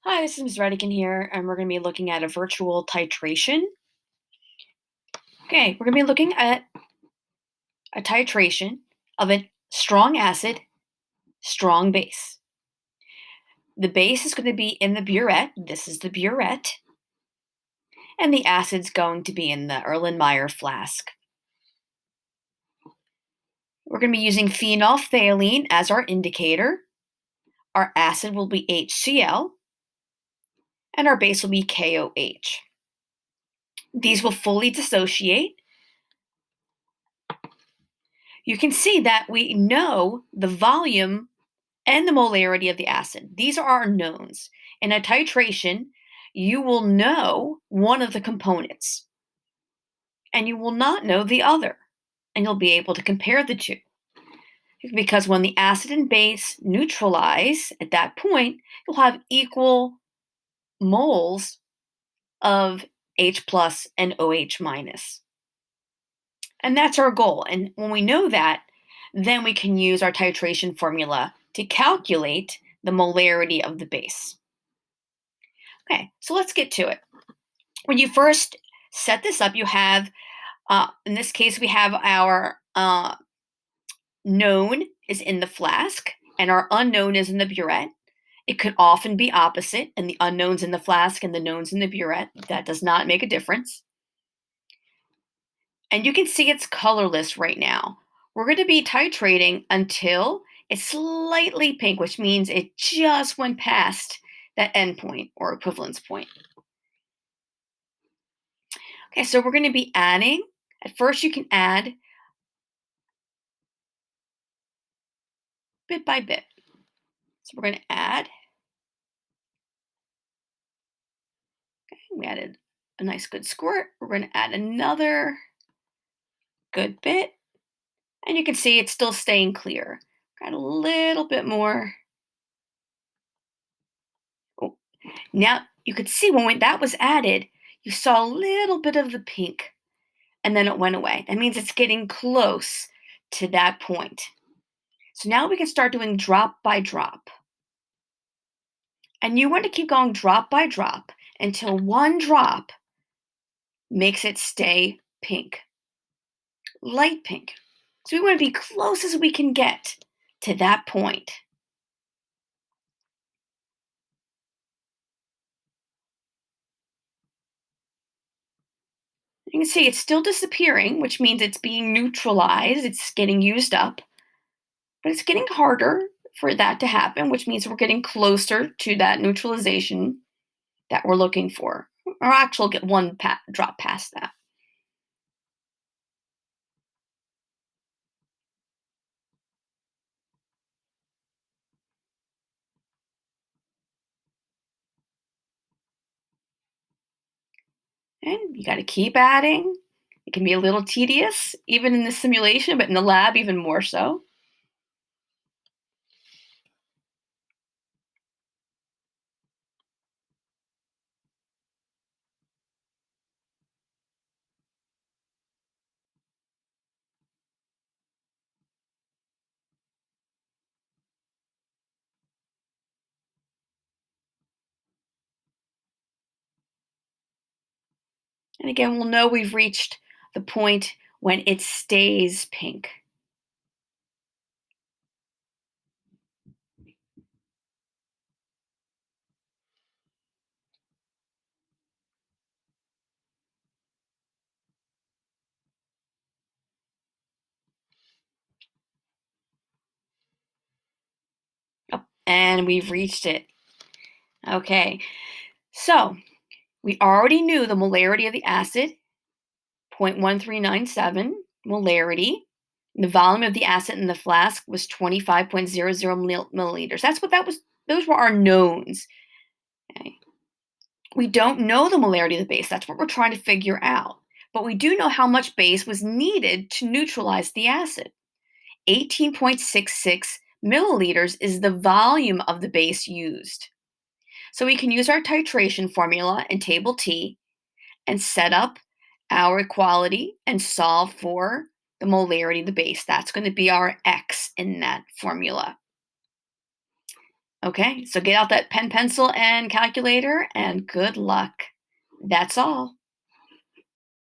Hi, this is Ms. Redican here, and we're going to be looking at a virtual titration. Okay, we're going to be looking at a titration of a strong acid, strong base. The base is going to be in the burette. This is the burette. And the acid's going to be in the Erlenmeyer flask. We're going to be using phenolphthalein as our indicator. Our acid will be HCl, and our base will be KOH. These will fully dissociate. You can see that we know the volume and the molarity of the acid. These are our knowns. In a titration, you will know one of the components and you will not know the other, and you'll be able to compare the two. Because when the acid and base neutralize at that point, you'll have equal moles of H plus and OH minus. And that's our goal. And when we know that, then we can use our titration formula to calculate the molarity of the base. Okay, so let's get to it. When you first set this up, you have, in this case, we have our known is in the flask and our unknown is in the burette. It could often be opposite, and the unknown's in the flask and the known's in the burette. That does not make a difference. And you can see it's colorless right now. We're going to be titrating until it's slightly pink, which means it just went past that endpoint or equivalence point. Okay, so we're going to be adding. At first, you can add bit by bit. So we're going to add. Okay, we added a nice good squirt. We're going to add another good bit. And you can see it's still staying clear. Add a little bit more. Oh, now you could see when that was added, you saw a little bit of the pink and then it went away. That means it's getting close to that point. So now we can start doing drop by drop. And you want to keep going drop by drop until one drop makes it stay pink, light pink. So we want to be close as we can get to that point. You can see it's still disappearing, which means it's being neutralized, it's getting used up, but it's getting harder for that to happen, which means we're getting closer to that neutralization that we're looking for, or actually get one drop past that. And you got to keep adding. It can be a little tedious, even in the simulation, but in the lab, even more so. And again, we'll know we've reached the point when it stays pink. Oh, and we've reached it. Okay, so we already knew the molarity of the acid, 0.1397 molarity. The volume of the acid in the flask was 25.00 milliliters. Those were our knowns. Okay. We don't know the molarity of the base. That's what we're trying to figure out. But we do know how much base was needed to neutralize the acid. 18.66 milliliters is the volume of the base used. So we can use our titration formula in table T and set up our equality and solve for the molarity of the base. That's going to be our X in that formula. Okay, so get out that pen, pencil, and calculator, and good luck. That's all.